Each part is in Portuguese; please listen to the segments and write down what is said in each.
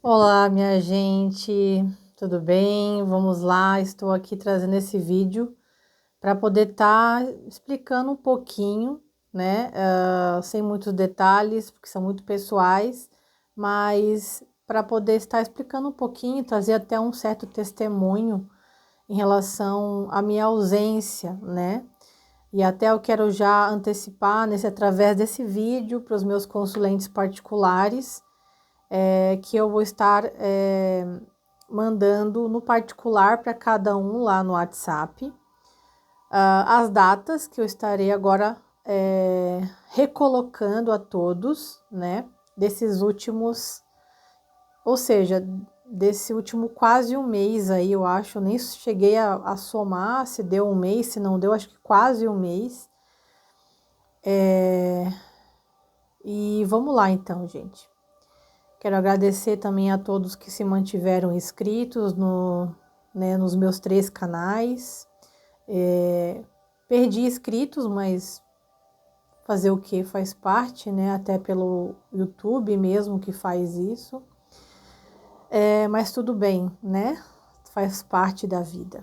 Olá, minha gente, tudo bem? Vamos lá, estou aqui trazendo esse vídeo para poder estar explicando um pouquinho, né? Sem muitos detalhes, porque são muito pessoais, mas para poder estar explicando um pouquinho, trazer até um certo testemunho em relação à minha ausência, né? E até eu quero já antecipar através desse vídeo para os meus consulentes particulares que eu vou estar mandando no particular para cada um lá no WhatsApp, as datas que eu estarei agora recolocando a todos, né, desses últimos, ou seja, desse último quase um mês aí, eu acho, eu nem cheguei a somar se deu um mês, se não deu, acho que quase um mês. E vamos lá então, gente. Quero agradecer também a todos que se mantiveram inscritos nos meus 3 canais. Perdi inscritos, mas fazer o que? Faz parte, né? Até pelo YouTube mesmo que faz isso. Mas tudo bem, né? Faz parte da vida.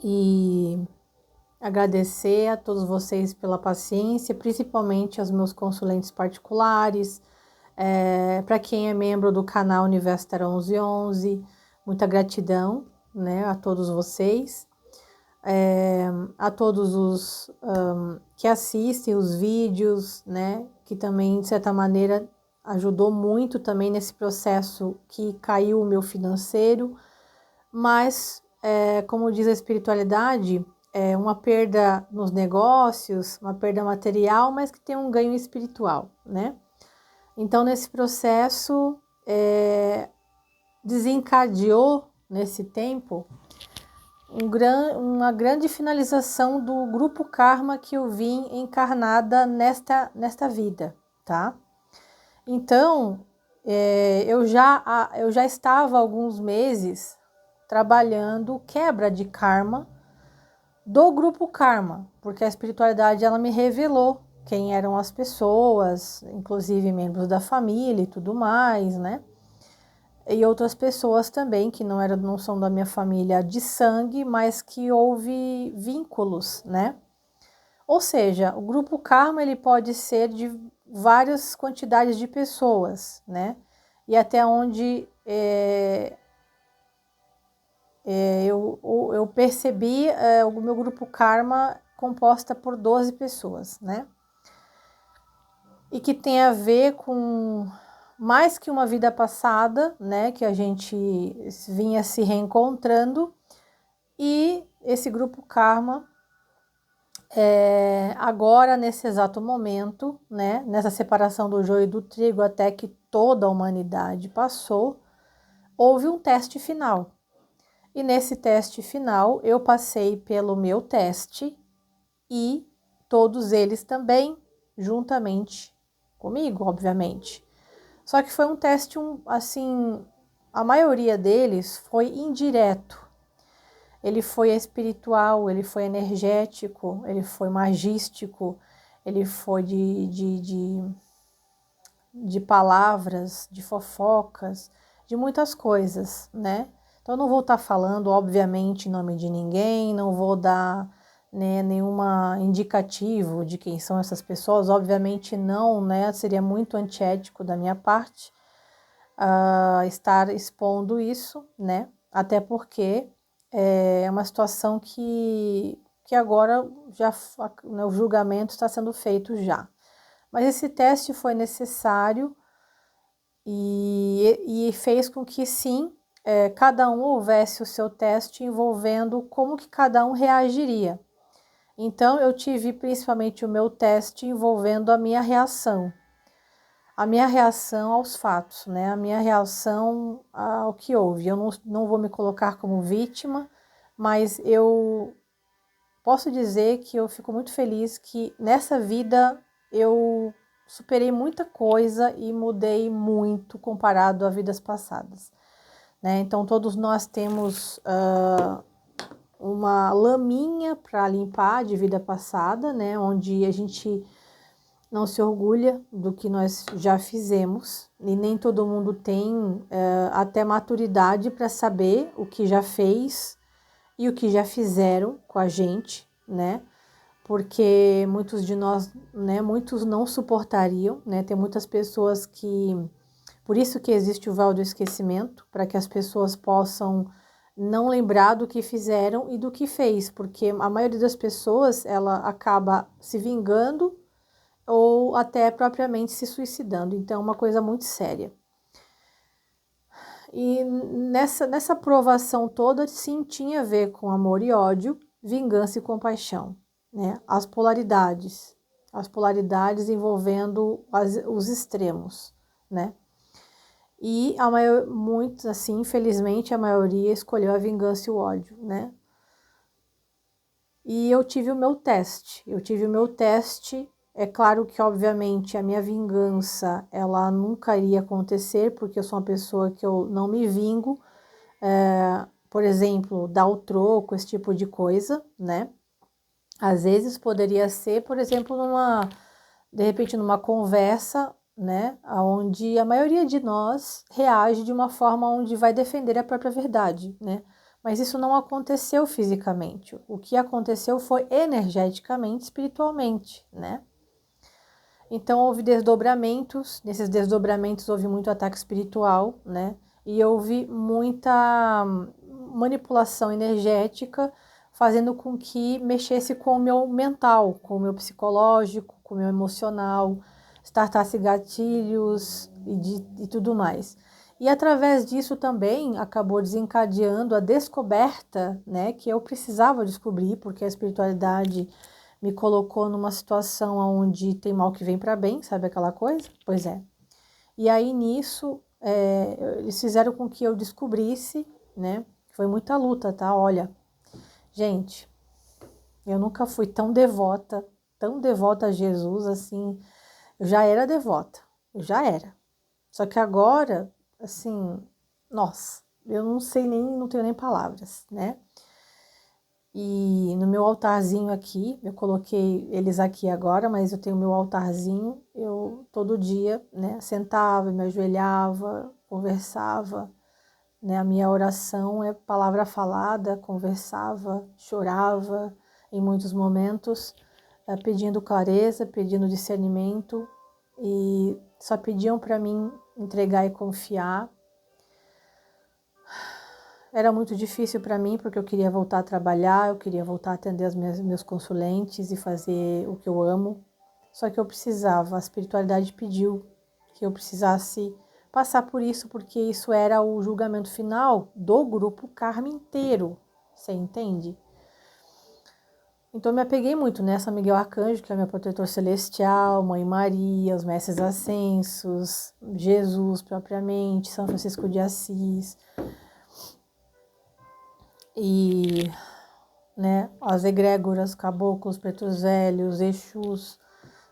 E agradecer a todos vocês pela paciência, principalmente aos meus consulentes particulares, para quem é membro do canal Universo Tarot 1111, muita gratidão, né, a todos vocês, a todos os que assistem os vídeos, né, que também, de certa maneira, ajudou muito também nesse processo que caiu o meu financeiro, mas, como diz a espiritualidade, é uma perda nos negócios, uma perda material, mas que tem um ganho espiritual, né? Então, nesse processo, desencadeou, nesse tempo, uma grande finalização do grupo karma que eu vim encarnada nesta vida, tá? Então, eu já estava há alguns meses trabalhando quebra de karma do grupo karma, porque a espiritualidade ela me revelou quem eram as pessoas, inclusive membros da família e tudo mais, né? E outras pessoas também que não são da minha família de sangue, mas que houve vínculos, né? Ou seja, o grupo karma ele pode ser de várias quantidades de pessoas, né? E até onde eu percebi o meu grupo karma composta por 12 pessoas, né? E que tem a ver com mais que uma vida passada, né? Que a gente vinha se reencontrando. E esse grupo karma, agora nesse exato momento, né? Nessa separação do joio e do trigo, até que toda a humanidade passou, houve um teste final. E nesse teste final, eu passei pelo meu teste e todos eles também, juntamente comigo, obviamente. Só que foi um teste, assim, a maioria deles foi indireto. Ele foi espiritual, ele foi energético, ele foi magístico, ele foi de palavras, de fofocas, de muitas coisas, né? Então, eu não vou estar falando, obviamente, em nome de ninguém, não vou dar, né, nenhuma indicativo de quem são essas pessoas, obviamente não, né? Seria muito antiético da minha parte estar expondo isso, né? Até porque é uma situação que agora já, né, o julgamento está sendo feito já. Mas esse teste foi necessário e fez com que sim, cada um houvesse o seu teste envolvendo como que cada um reagiria. Então eu tive principalmente o meu teste envolvendo a minha reação aos fatos, né? A minha reação ao que houve. Eu não vou me colocar como vítima, mas eu posso dizer que eu fico muito feliz que nessa vida eu superei muita coisa e mudei muito comparado a vidas passadas, né? Então todos nós temos uma laminha para limpar de vida passada, né? Onde a gente não se orgulha do que nós já fizemos, e nem todo mundo tem até maturidade para saber o que já fez e o que já fizeram com a gente, né? Porque muitos de nós, né, muitos não suportariam, né? Tem muitas pessoas que... Por isso que existe o véu do esquecimento, para que as pessoas possam não lembrar do que fizeram e do que fez, porque a maioria das pessoas, ela acaba se vingando ou até propriamente se suicidando. Então é uma coisa muito séria. E nessa provação toda, sim, tinha a ver com amor e ódio, vingança e compaixão, né? As polaridades envolvendo os extremos, né? E muitos, assim, infelizmente, a maioria escolheu a vingança e o ódio, né? E eu tive o meu teste. É claro que, obviamente, a minha vingança, ela nunca iria acontecer, porque eu sou uma pessoa que eu não me vingo. Por exemplo, dar o troco, esse tipo de coisa, né? Às vezes poderia ser, por exemplo, de repente, numa conversa, né? Onde a maioria de nós reage de uma forma onde vai defender a própria verdade, né? Mas isso não aconteceu fisicamente. O que aconteceu foi energeticamente, espiritualmente, né? Então houve desdobramentos, nesses desdobramentos houve muito ataque espiritual, né? E houve muita manipulação energética, fazendo com que mexesse com o meu mental, com o meu psicológico, com o meu emocional, startasse gatilhos e tudo mais. E através disso também acabou desencadeando a descoberta, né, que eu precisava descobrir, porque a espiritualidade me colocou numa situação onde tem mal que vem para bem, sabe aquela coisa? Pois é. E aí nisso, eles fizeram com que eu descobrisse, né? Foi muita luta, tá? Olha, gente, eu nunca fui tão devota a Jesus, assim. Eu já era devota, eu já era. Só que agora, assim, nossa, eu não sei nem, não tenho nem palavras, né? E no meu altarzinho aqui, eu coloquei eles aqui agora, mas eu tenho meu altarzinho, eu todo dia, né, sentava, me ajoelhava, conversava, né, a minha oração é palavra falada, conversava, chorava em muitos momentos, pedindo clareza, pedindo discernimento, e só pediam para mim entregar e confiar. Era muito difícil para mim, porque eu queria voltar a trabalhar, eu queria voltar a atender meus consulentes e fazer o que eu amo. Só que eu precisava, a espiritualidade pediu que eu precisasse passar por isso, porque isso era o julgamento final do grupo Karma inteiro, você entende? Então eu me apeguei muito nessa Miguel Arcanjo, que é meu protetor celestial, Mãe Maria, os Mestres Ascensos, Jesus propriamente, São Francisco de Assis, e, né, as egrégoras, caboclos, pretos velhos, exus,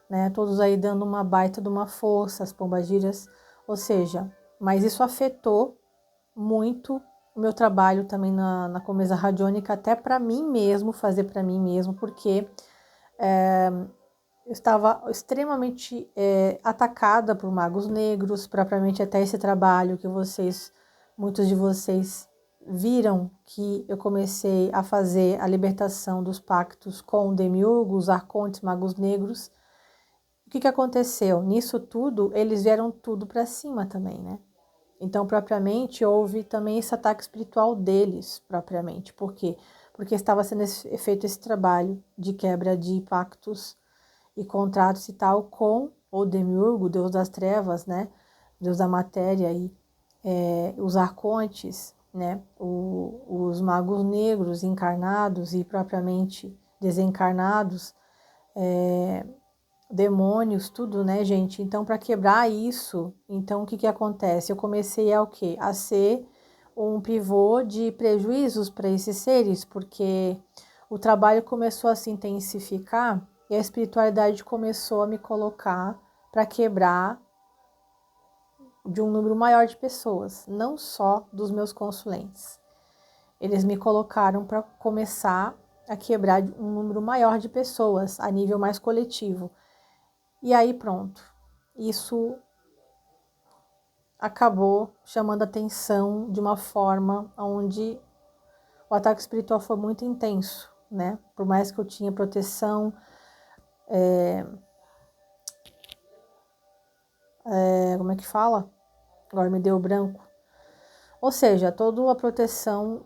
né, todos aí dando uma baita de uma força, as pombagiras, ou seja, mas isso afetou muito o meu trabalho também na Comesa Radiônica, até para mim mesmo, fazer para mim mesmo, porque eu estava extremamente atacada por magos negros, propriamente até esse trabalho que muitos de vocês viram que eu comecei a fazer a libertação dos pactos com demiurgos, arcontes, magos negros. O que aconteceu? Nisso tudo, eles vieram tudo para cima também, né? Então, propriamente, houve também esse ataque espiritual deles, propriamente. Por quê? Porque estava sendo feito esse trabalho de quebra de pactos e contratos e tal com o demiurgo, deus das trevas, né? Deus da matéria e os arcontes, né? Os magos negros encarnados e propriamente desencarnados, demônios, tudo, né, gente? Então, para quebrar isso, então o que acontece? Eu comecei o quê? A ser um pivô de prejuízos para esses seres, porque o trabalho começou a se intensificar e a espiritualidade começou a me colocar para quebrar de um número maior de pessoas, não só dos meus consulentes. Eles me colocaram para começar a quebrar um número maior de pessoas a nível mais coletivo. E aí pronto, isso acabou chamando atenção de uma forma onde o ataque espiritual foi muito intenso, né? Por mais que eu tinha proteção, como é que fala? Agora me deu branco. Ou seja, toda a proteção,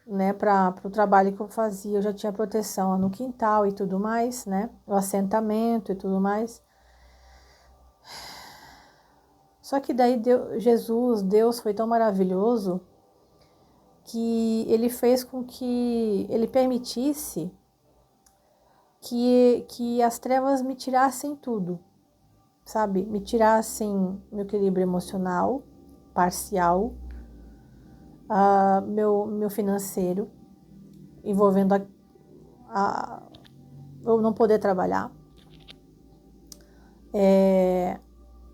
né, para o trabalho que eu fazia, eu já tinha proteção no quintal e tudo mais, né? O assentamento e tudo mais. Só que daí Deus foi tão maravilhoso que ele fez com que ele permitisse que as trevas me tirassem tudo, sabe? Me tirassem meu equilíbrio emocional, parcial, meu financeiro, envolvendo eu não poder trabalhar.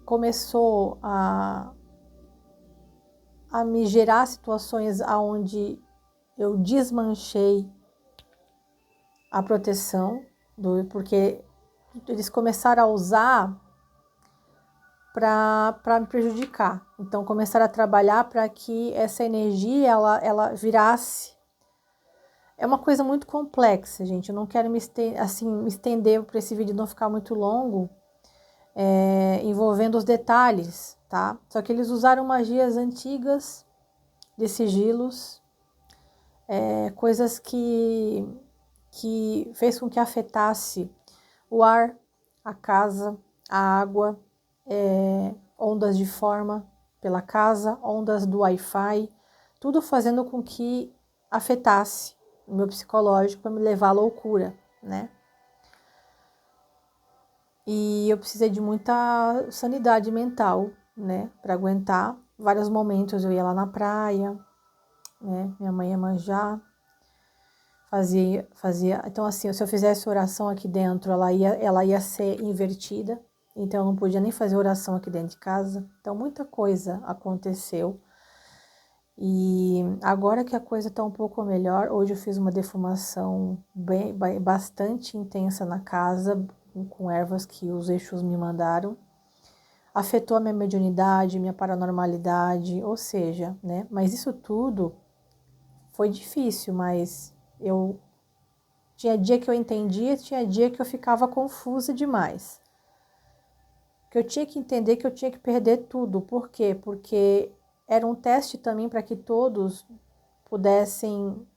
Começou a me gerar situações onde eu desmanchei a proteção, porque eles começaram a usar para me prejudicar. Então, começaram a trabalhar para que essa energia ela virasse. É uma coisa muito complexa, gente. Eu não quero me estender para esse vídeo não ficar muito longo, envolvendo os detalhes, tá? Só que eles usaram magias antigas de sigilos, coisas que fez com que afetasse o ar, a casa, a água, ondas de forma pela casa, ondas do Wi-Fi, tudo fazendo com que afetasse o meu psicológico para me levar à loucura, né? E eu precisei de muita sanidade mental, né, para aguentar. Vários momentos eu ia lá na praia, né, minha mãe ia manjar, fazia. Então assim, se eu fizesse oração aqui dentro, ela ia ser invertida. Então eu não podia nem fazer oração aqui dentro de casa. Então muita coisa aconteceu. E agora que a coisa está um pouco melhor, hoje eu fiz uma defumação bastante intensa na casa, com ervas que os Exus me mandaram. Afetou a minha mediunidade, minha paranormalidade, ou seja, né? Mas isso tudo foi difícil, mas eu tinha dia que eu entendia, tinha dia que eu ficava confusa demais. Que eu tinha que entender que eu tinha que perder tudo. Por quê? Porque era um teste também para que todos pudessem,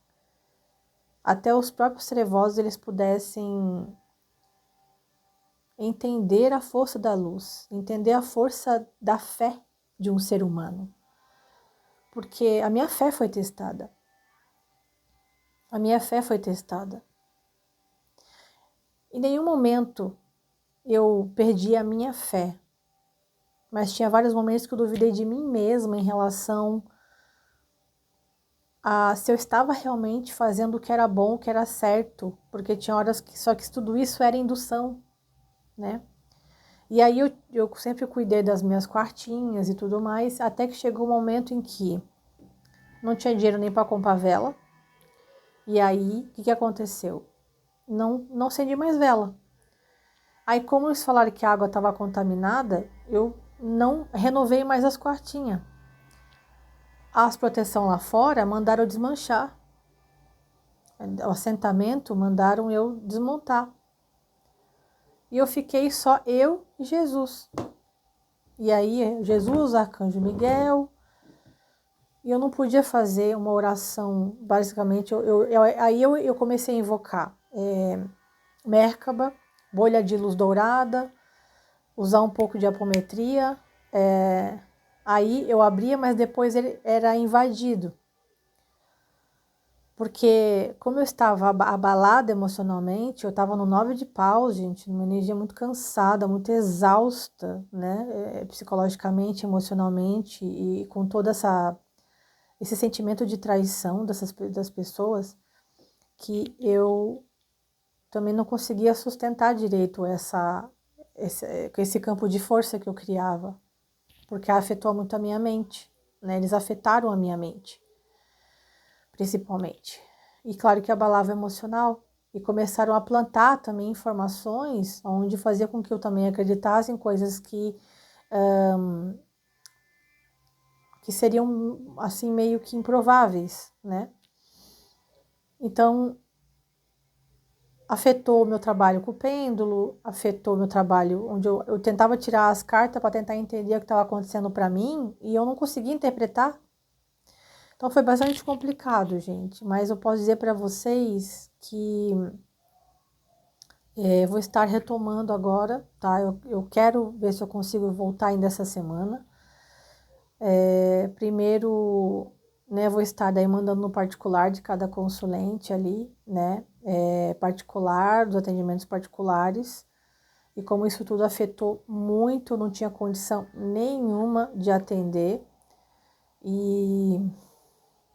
até os próprios trevosos, eles pudessem entender a força da luz, entender a força da fé de um ser humano. Porque a minha fé foi testada. A minha fé foi testada. Em nenhum momento eu perdi a minha fé, mas tinha vários momentos que eu duvidei de mim mesma em relação a se eu estava realmente fazendo o que era bom, o que era certo, porque tinha horas que só que tudo isso era indução, né? E aí eu sempre cuidei das minhas quartinhas e tudo mais, até que chegou um momento em que não tinha dinheiro nem para comprar vela. E aí, o que aconteceu? Não acendi mais vela. Aí, como eles falaram que a água estava contaminada, eu não renovei mais as quartinhas. As proteção lá fora mandaram eu desmanchar. O assentamento mandaram eu desmontar. E eu fiquei só eu e Jesus. E aí, Jesus, Arcanjo Miguel. E eu não podia fazer uma oração, basicamente. Aí eu comecei a invocar Mérkaba, bolha de luz dourada, usar um pouco de apometria. Aí eu abria, mas depois ele era invadido. Porque como eu estava abalada emocionalmente, eu estava no 9 de paus, gente, numa energia muito cansada, muito exausta, né? Psicologicamente, emocionalmente, e com todo esse sentimento de traição das pessoas, que eu também não conseguia sustentar direito esse campo de força que eu criava, porque afetou muito a minha mente, né? Eles afetaram a minha mente, principalmente. E claro que abalava o emocional. e começaram a plantar também informações onde fazia com que eu também acreditasse em coisas que seriam assim meio que improváveis, né? Então afetou o meu trabalho com o pêndulo, afetou o meu trabalho onde eu tentava tirar as cartas para tentar entender o que estava acontecendo para mim e eu não conseguia interpretar. Então foi bastante complicado, gente, mas eu posso dizer para vocês que vou estar retomando agora, tá? Eu quero ver se eu consigo voltar ainda essa semana. Primeiro, né, vou estar daí mandando no particular de cada consulente ali, né? Particular, dos atendimentos particulares. E como isso tudo afetou muito, eu não tinha condição nenhuma de atender. E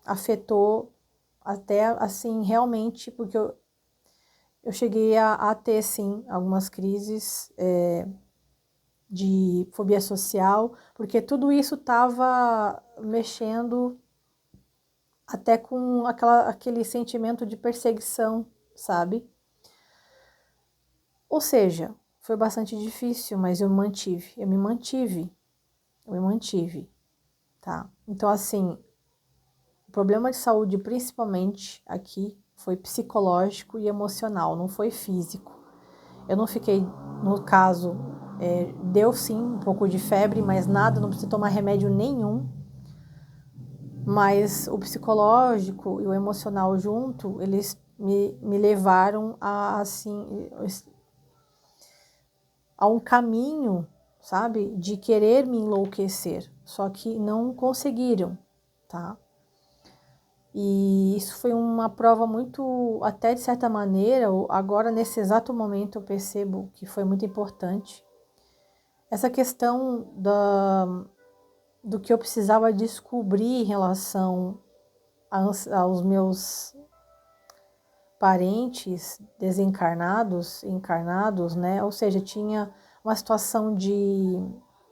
afetou até, assim, realmente, porque eu cheguei a ter, sim, algumas crises de fobia social, porque tudo isso estava mexendo até com aquele sentimento de perseguição, sabe? Ou seja, foi bastante difícil, mas eu me mantive, tá? Então, assim, o problema de saúde, principalmente aqui, foi psicológico e emocional, não foi físico. Eu não fiquei, no caso, deu sim um pouco de febre, mas nada, não precisa tomar remédio nenhum. Mas o psicológico e o emocional junto, eles me levaram assim, a um caminho, sabe, de querer me enlouquecer. Só que não conseguiram, tá? E isso foi uma prova muito, até de certa maneira, agora nesse exato momento eu percebo que foi muito importante. Essa questão do que eu precisava descobrir em relação aos meus parentes desencarnados, encarnados, né? Ou seja, tinha uma situação de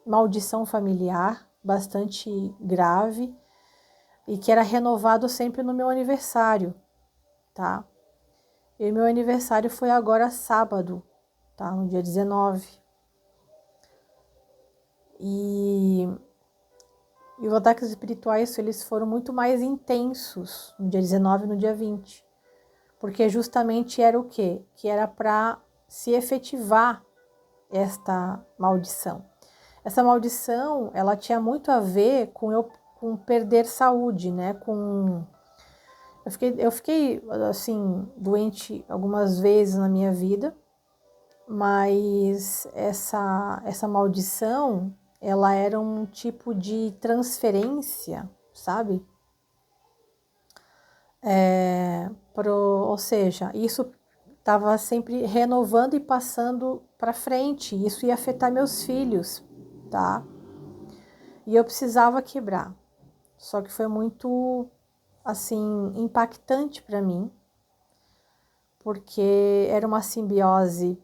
maldição familiar bastante grave e que era renovado sempre no meu aniversário, tá? E meu aniversário foi agora sábado, tá? No dia 19. E os ataques espirituais, eles foram muito mais intensos no dia 19 e no dia 20. Porque justamente era o quê? Que era para se efetivar esta maldição. Essa maldição, ela tinha muito a ver com perder saúde, né? Eu fiquei assim doente algumas vezes na minha vida, mas essa maldição, ela era um tipo de transferência, sabe? Ou seja, isso estava sempre renovando e passando para frente. Isso ia afetar meus filhos, tá? E eu precisava quebrar. Só que foi muito, assim, impactante para mim, porque era uma simbiose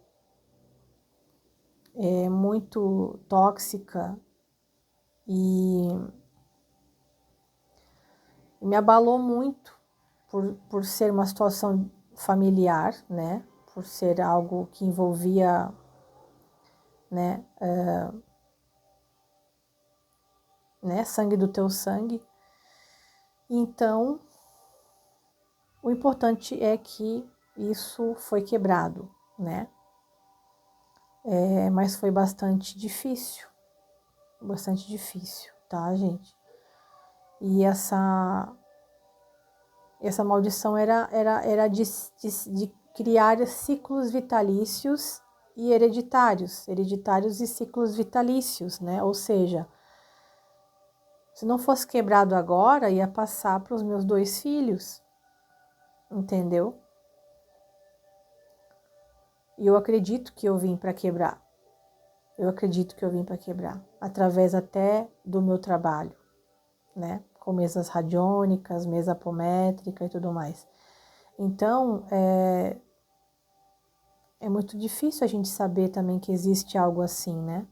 muito tóxica e me abalou muito por ser uma situação familiar, né? Por ser algo que envolvia, né, sangue do teu sangue. Então, o importante é que isso foi quebrado, né? Mas foi bastante difícil, tá, gente? E essa maldição era de criar ciclos vitalícios e hereditários e ciclos vitalícios, né? Ou seja, se não fosse quebrado agora, ia passar para os meus 2 filhos, entendeu? E eu acredito que eu vim para quebrar. Através até do meu trabalho, né? Com mesas radiônicas, mesa apométrica e tudo mais. Então, é muito difícil a gente saber também que existe algo assim, né?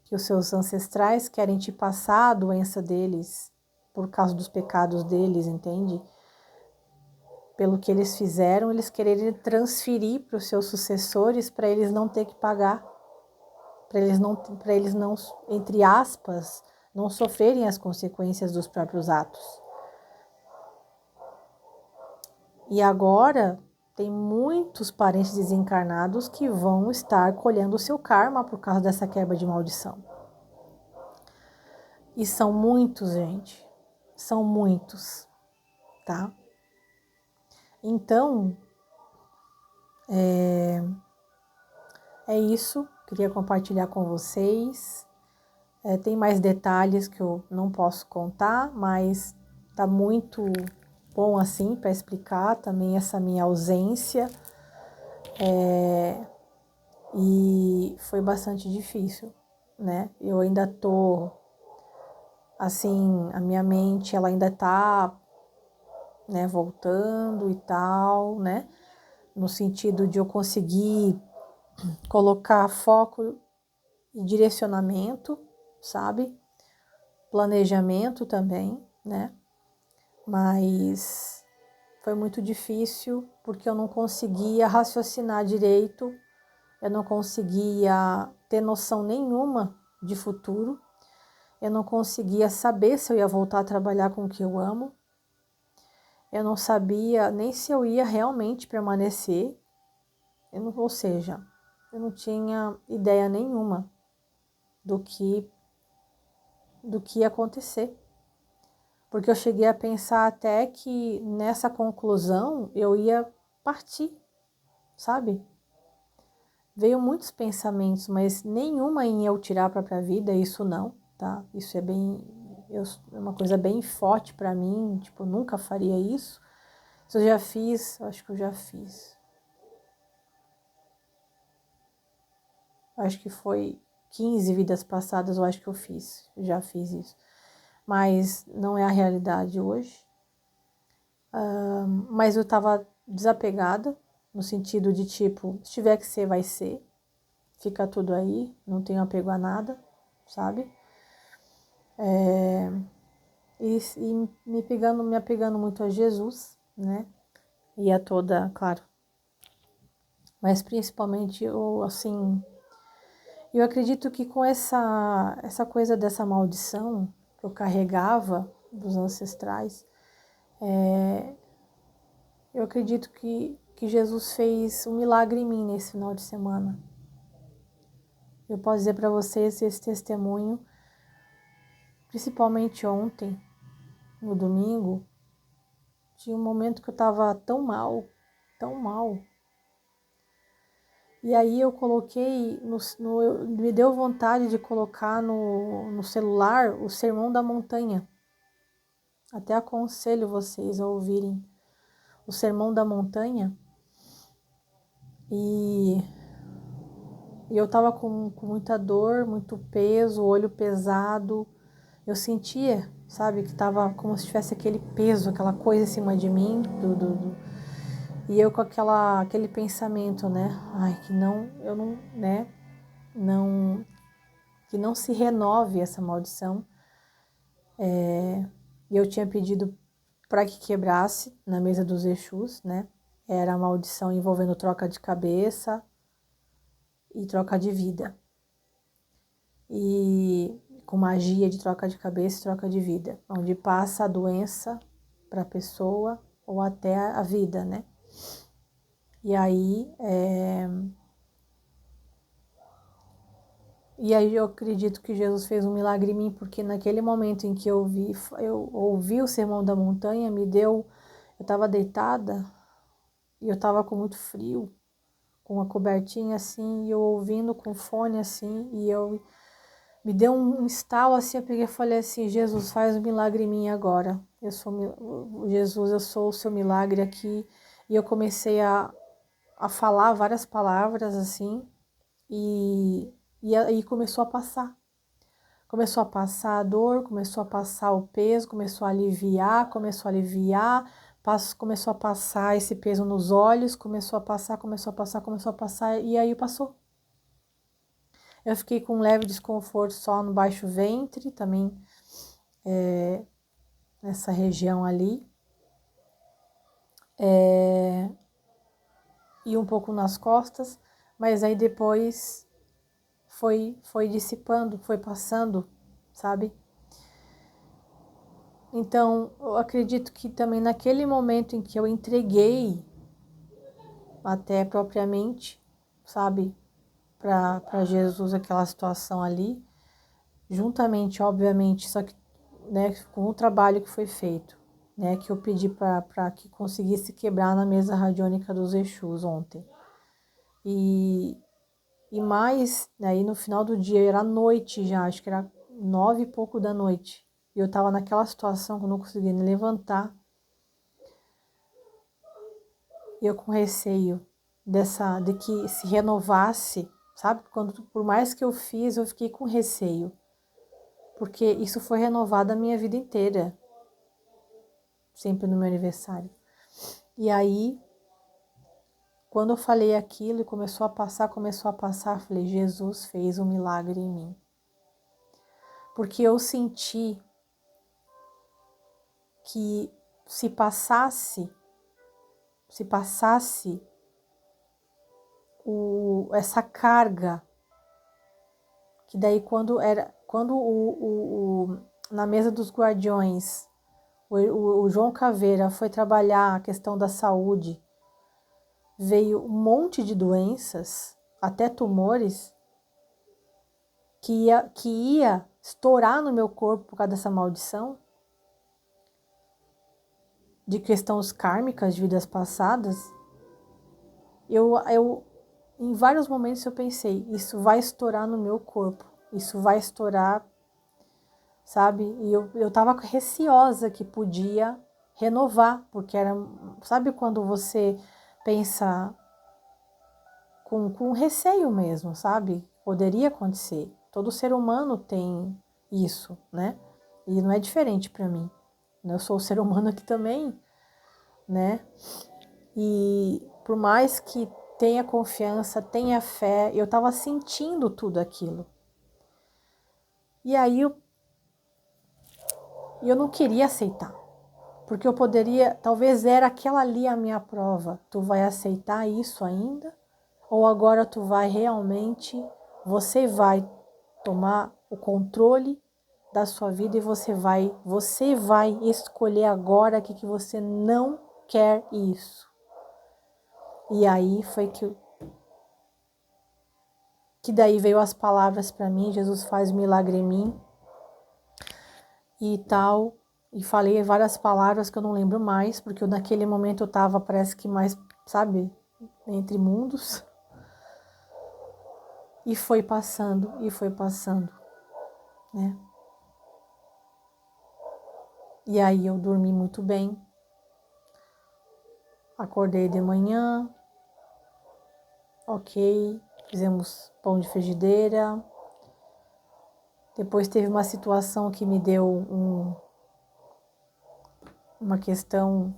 Que os seus ancestrais querem te passar a doença deles por causa dos pecados deles, entende? pelo que eles fizeram, eles quererem transferir para os seus sucessores para eles não ter que pagar, para eles não, entre aspas, não sofrerem as consequências dos próprios atos. E agora tem muitos parentes desencarnados que vão estar colhendo o seu karma por causa dessa quebra de maldição. E são muitos, gente. São muitos, tá? Então, é isso. Queria compartilhar com vocês. Tem mais detalhes que eu não posso contar, mas tá muito bom assim para explicar também essa minha ausência. E foi bastante difícil, né? Eu ainda tô, assim, a minha mente, ela ainda tá, né, voltando e tal, né? No sentido de eu conseguir colocar foco e direcionamento, sabe? Planejamento também, né? Mas foi muito difícil porque eu não conseguia raciocinar direito, eu não conseguia ter noção nenhuma de futuro, eu não conseguia saber se eu ia voltar a trabalhar com o que eu amo, eu não sabia nem se eu ia realmente permanecer, ou seja, eu não tinha ideia nenhuma do que ia acontecer. Porque eu cheguei a pensar até que nessa conclusão eu ia partir, sabe? Veio muitos pensamentos, mas nenhuma em eu tirar a própria vida, isso não, tá? Isso é é uma coisa bem forte pra mim, tipo, eu nunca faria isso. Se eu já fiz, eu acho que eu já fiz. Acho que foi 15 vidas passadas, eu acho que eu fiz, já fiz isso. Mas não é a realidade hoje. Mas eu estava desapegada, no sentido de tipo, se tiver que ser, vai ser. Fica tudo aí, não tenho apego a nada, sabe? E me apegando muito a Jesus, né? E a toda, claro. Mas principalmente, eu acredito que com essa coisa dessa maldição que eu carregava dos ancestrais, eu acredito que Jesus fez um milagre em mim nesse final de semana. Eu posso dizer para vocês esse testemunho, principalmente ontem, no domingo, tinha um momento que eu estava tão mal, tão mal. E aí eu coloquei, me deu vontade de colocar no celular o Sermão da Montanha. Até aconselho vocês a ouvirem o Sermão da Montanha. E eu tava com muita dor, muito peso, olho pesado. Eu sentia, sabe, que tava como se tivesse aquele peso, aquela coisa em cima de mim, e eu com aquele pensamento, né? Ai, eu não, né? Não, que não se renove essa maldição. E eu tinha pedido para que quebrasse na mesa dos Exus, né? Era a maldição envolvendo troca de cabeça e troca de vida. E com magia de troca de cabeça e troca de vida, onde passa a doença para a pessoa ou até a vida, né? E aí, eu acredito que Jesus fez um milagre em mim, porque naquele momento em que eu ouvi o Sermão da Montanha, eu estava deitada e eu estava com muito frio, com uma cobertinha assim, e eu ouvindo com fone assim, me deu um estalo assim, eu peguei e falei assim, Jesus, faz um milagre em mim agora. Jesus, eu sou o seu milagre aqui. E eu comecei a falar várias palavras assim, e aí começou a passar. Começou a passar a dor, começou a passar o peso, começou a aliviar, começou a passar esse peso nos olhos, começou a passar, e aí passou. Eu fiquei com um leve desconforto só no baixo ventre, também nessa região ali. e um pouco nas costas, mas aí depois foi dissipando, foi passando, sabe? Então, eu acredito que também naquele momento em que eu entreguei até propriamente, sabe, para Jesus aquela situação ali, juntamente, obviamente, só que, né, com o trabalho que foi feito, né, que eu pedi para que conseguisse quebrar na mesa radiônica dos Exus ontem. E mais, aí no final do dia, era noite já, acho que era 9 e pouco da noite, e eu tava naquela situação que eu não conseguia me levantar, e eu com receio de que se renovasse, sabe? Por mais que eu fiz, eu fiquei com receio, porque isso foi renovado a minha vida inteira, sempre no meu aniversário. E aí, quando eu falei aquilo e começou a passar, eu falei, Jesus fez um milagre em mim. Porque eu senti que se passasse essa carga, que daí quando na mesa dos guardiões, o João Caveira foi trabalhar a questão da saúde, veio um monte de doenças, até tumores, que ia estourar no meu corpo por causa dessa maldição, de questões kármicas de vidas passadas. Eu em vários momentos eu pensei, isso vai estourar no meu corpo, isso vai estourar, sabe? E eu tava receosa que podia renovar, porque era, sabe quando você pensa com receio mesmo, sabe? Poderia acontecer. Todo ser humano tem isso, né? E não é diferente para mim. Eu sou ser humano aqui também, né? E por mais que tenha confiança, tenha fé, eu estava sentindo tudo aquilo. E aí eu não queria aceitar, porque eu poderia, talvez era aquela ali a minha prova. Tu vai aceitar isso ainda? Ou agora tu vai realmente, você vai tomar o controle da sua vida e você vai escolher agora que você não quer isso. E aí foi que daí veio as palavras para mim, Jesus faz milagre em mim e tal, e falei várias palavras que eu não lembro mais, porque naquele momento eu tava, parece que mais, sabe, entre mundos. E foi passando, né? E aí eu dormi muito bem. Acordei de manhã, ok, fizemos pão de frigideira. Depois teve uma situação que me deu uma questão,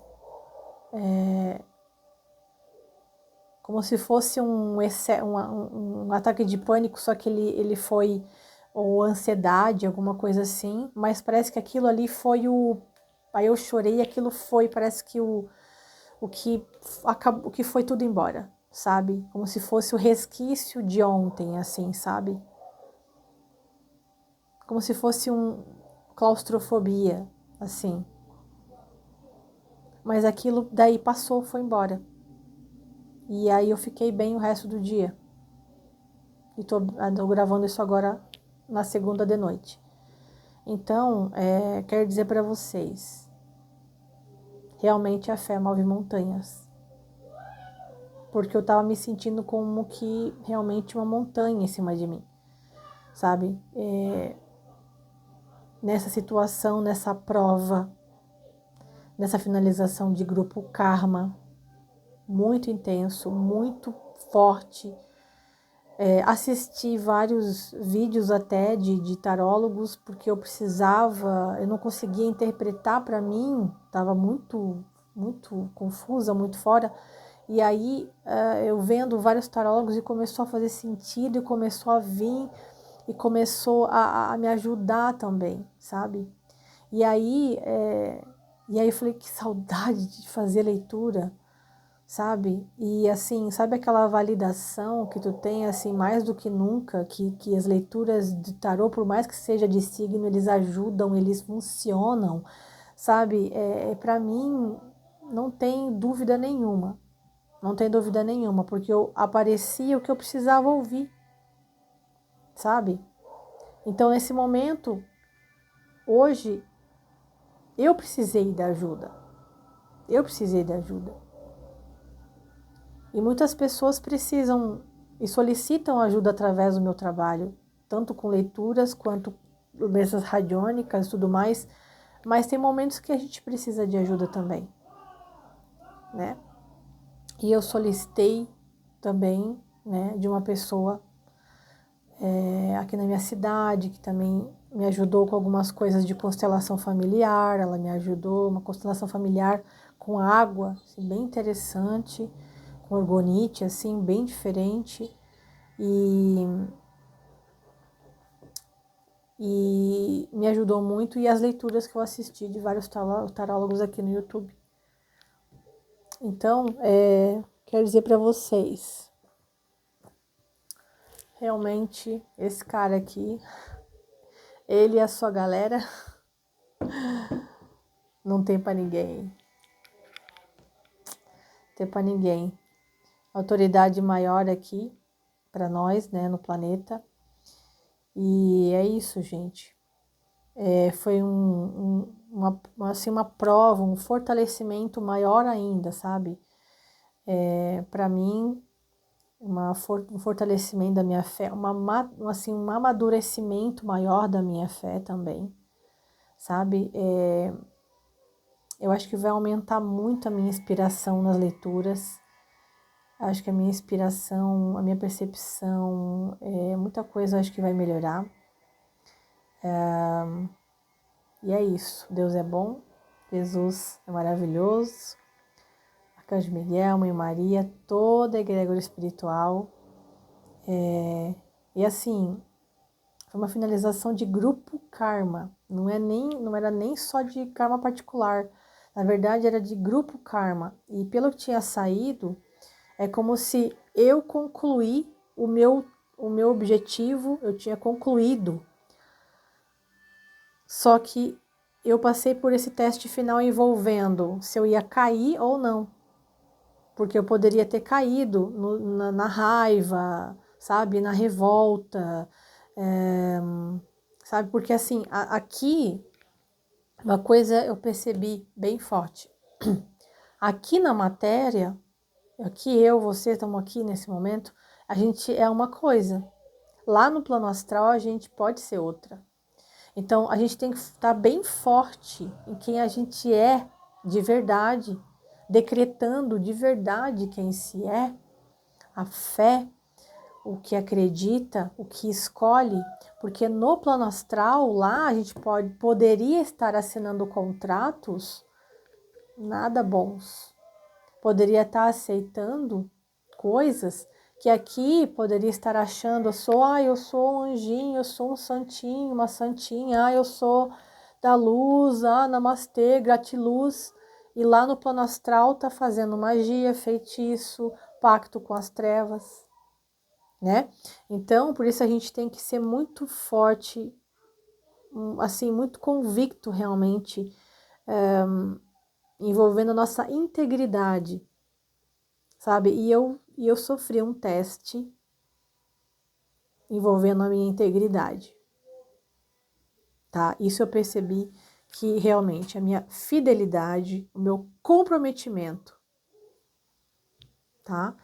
como se fosse um ataque de pânico, só que ele foi, ou ansiedade, alguma coisa assim, mas parece que aquilo ali foi aí eu chorei, aquilo foi, parece que o que foi tudo embora, sabe? Como se fosse o resquício de ontem, assim, sabe? Como se fosse claustrofobia, assim. Mas aquilo daí passou, foi embora. E aí eu fiquei bem o resto do dia. E tô gravando isso agora na segunda de noite. Então, quero dizer para vocês, realmente a fé move montanhas. Porque eu tava me sentindo como que realmente uma montanha em cima de mim, sabe? Nessa situação, nessa prova, nessa finalização de grupo Karma, muito intenso, muito forte. Assisti vários vídeos até de tarólogos, porque eu não conseguia interpretar para mim, estava muito, muito confusa, muito fora. E aí eu vendo vários tarólogos e começou a fazer sentido, e começou a vir, e começou a me ajudar também, sabe? E aí E aí eu falei, que saudade de fazer leitura, sabe? E assim, sabe aquela validação que tu tem, assim, mais do que nunca, que as leituras de tarô, por mais que seja de signo, eles ajudam, eles funcionam, sabe? Para mim, não tem dúvida nenhuma, não tem dúvida nenhuma, porque aparecia o que eu precisava ouvir, sabe? Então, nesse momento, hoje, eu precisei da ajuda, eu precisei da ajuda. E muitas pessoas precisam e solicitam ajuda através do meu trabalho, tanto com leituras quanto mesas radiônicas e tudo mais, mas tem momentos que a gente precisa de ajuda também, né? E eu solicitei também, né, de uma pessoa aqui na minha cidade, que também me ajudou com algumas coisas de constelação familiar, ela me ajudou, uma constelação familiar com água, assim, bem interessante, com orgonite, assim, bem diferente, e me ajudou muito, e as leituras que eu assisti de vários tarólogos aqui no YouTube. Então, quero dizer para vocês, realmente, esse cara aqui, ele e a sua galera, não tem para ninguém. Não tem para ninguém. Autoridade maior aqui para nós, né, no planeta. E é isso, gente. Foi uma prova, um fortalecimento maior ainda, sabe? Para mim, um fortalecimento da minha fé, um amadurecimento maior da minha fé também, sabe? Eu acho que vai aumentar muito a minha inspiração nas leituras. Acho que a minha inspiração, a minha percepção, muita coisa acho que vai melhorar. E é isso. Deus é bom, Jesus é maravilhoso, Arcanjo Miguel, Mãe Maria, toda a egrégora espiritual. E assim, foi uma finalização de grupo karma. Não era nem só de karma particular. Na verdade, era de grupo karma. E pelo que tinha saído, é como se eu concluí o meu objetivo, eu tinha concluído. Só que eu passei por esse teste final envolvendo se eu ia cair ou não. Porque eu poderia ter caído na raiva, sabe? Na revolta, sabe? Porque assim, aqui, uma coisa eu percebi bem forte. Aqui na matéria, aqui eu, você, estamos aqui nesse momento, a gente é uma coisa. Lá no plano astral, a gente pode ser outra. Então, a gente tem que estar bem forte em quem a gente é de verdade, decretando de verdade quem se é, a fé, o que acredita, o que escolhe, porque no plano astral, lá a gente poderia estar assinando contratos nada bons, poderia estar aceitando coisas que aqui poderia estar achando, eu sou um anjinho, eu sou um santinho, uma santinha, eu sou da luz, namastê, gratiluz, e lá no plano astral tá fazendo magia, feitiço, pacto com as trevas, né? Então, por isso a gente tem que ser muito forte, assim, muito convicto realmente, envolvendo a nossa integridade, sabe? E eu sofri um teste envolvendo a minha integridade, tá? Isso eu percebi que realmente a minha fidelidade, o meu comprometimento, tá?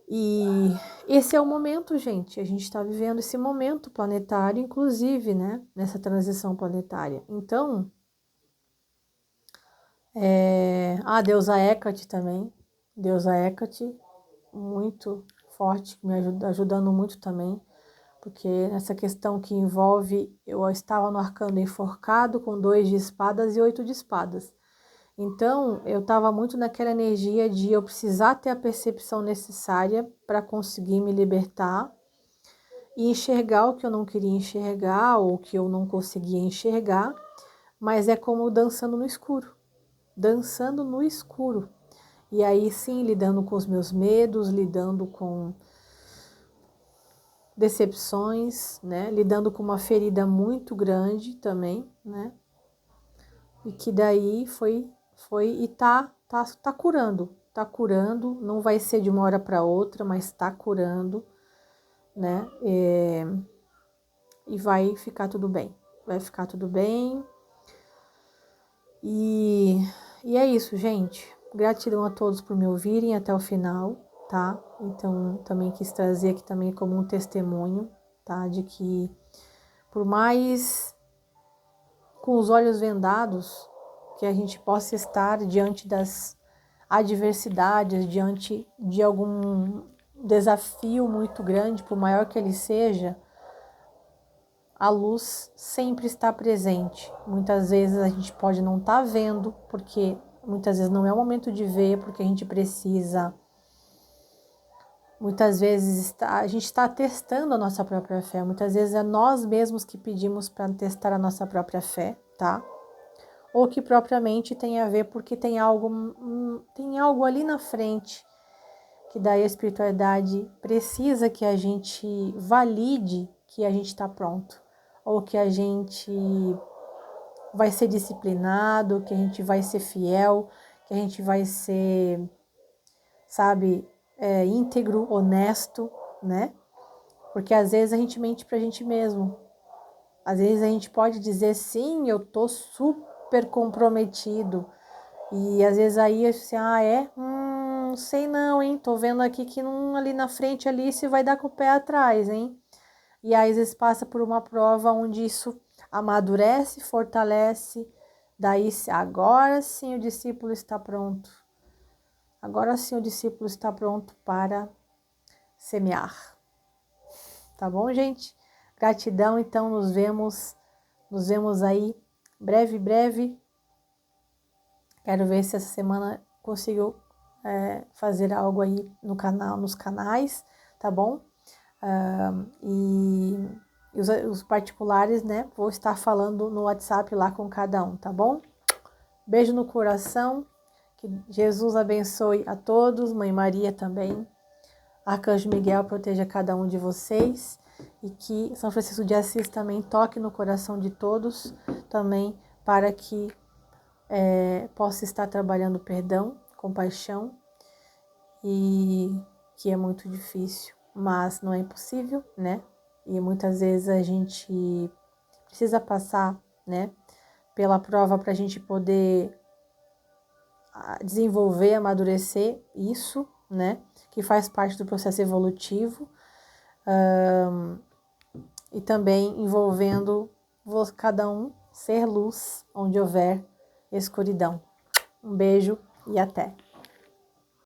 E esse é o momento, gente, a gente está vivendo esse momento planetário, inclusive, né? Nessa transição planetária. Então, a deusa Hecate também, deusa Hecate, muito forte, me ajudando muito também, porque nessa questão que envolve, eu estava no arcano enforcado com 2 de espadas e 8 de espadas. Então, eu estava muito naquela energia de eu precisar ter a percepção necessária para conseguir me libertar e enxergar o que eu não queria enxergar ou o que eu não conseguia enxergar, mas é como dançando no escuro, dançando no escuro. E aí sim, lidando com os meus medos, lidando com decepções, né? Lidando com uma ferida muito grande também, né? E que daí foi e tá curando, não vai ser de uma hora para outra, mas tá curando, né? E vai ficar tudo bem, vai ficar tudo bem. E é isso, gente. Gratidão a todos por me ouvirem até o final, tá? Então, também quis trazer aqui também como um testemunho, tá? De que, por mais com os olhos vendados que a gente possa estar diante das adversidades, diante de algum desafio muito grande, por maior que ele seja, a luz sempre está presente. Muitas vezes a gente pode não estar vendo, porque muitas vezes não é o momento de ver, porque a gente precisa. Muitas vezes a gente está testando a nossa própria fé. Muitas vezes é nós mesmos que pedimos para testar a nossa própria fé, tá? Ou que propriamente tem a ver porque tem algo ali na frente que daí a espiritualidade precisa que a gente valide que a gente está pronto, ou que a gente vai ser disciplinado, que a gente vai ser fiel, que a gente vai ser, sabe, íntegro, honesto, né? Porque às vezes a gente mente pra gente mesmo. Às vezes a gente pode dizer, sim, eu tô super comprometido. E às vezes aí eu assim, não sei não, hein? Tô vendo aqui que não, ali na frente ali se vai dar com o pé atrás, hein? E aí às vezes passa por uma prova onde isso amadurece, fortalece. Daí agora sim o discípulo está pronto. Agora sim o discípulo está pronto para semear. Tá bom, gente? Gratidão, então nos vemos aí breve. Quero ver se essa semana consigo fazer algo aí no canal, nos canais, tá bom? E os particulares, né? Vou estar falando no WhatsApp lá com cada um, tá bom? Beijo no coração, que Jesus abençoe a todos, Mãe Maria também, Arcanjo Miguel proteja cada um de vocês e que São Francisco de Assis também toque no coração de todos também para que possa estar trabalhando perdão, compaixão, e que é muito difícil, mas não é impossível, né? E muitas vezes a gente precisa passar, né, pela prova para a gente poder desenvolver, amadurecer isso, né, que faz parte do processo evolutivo, e também envolvendo cada um ser luz onde houver escuridão. Um beijo e até!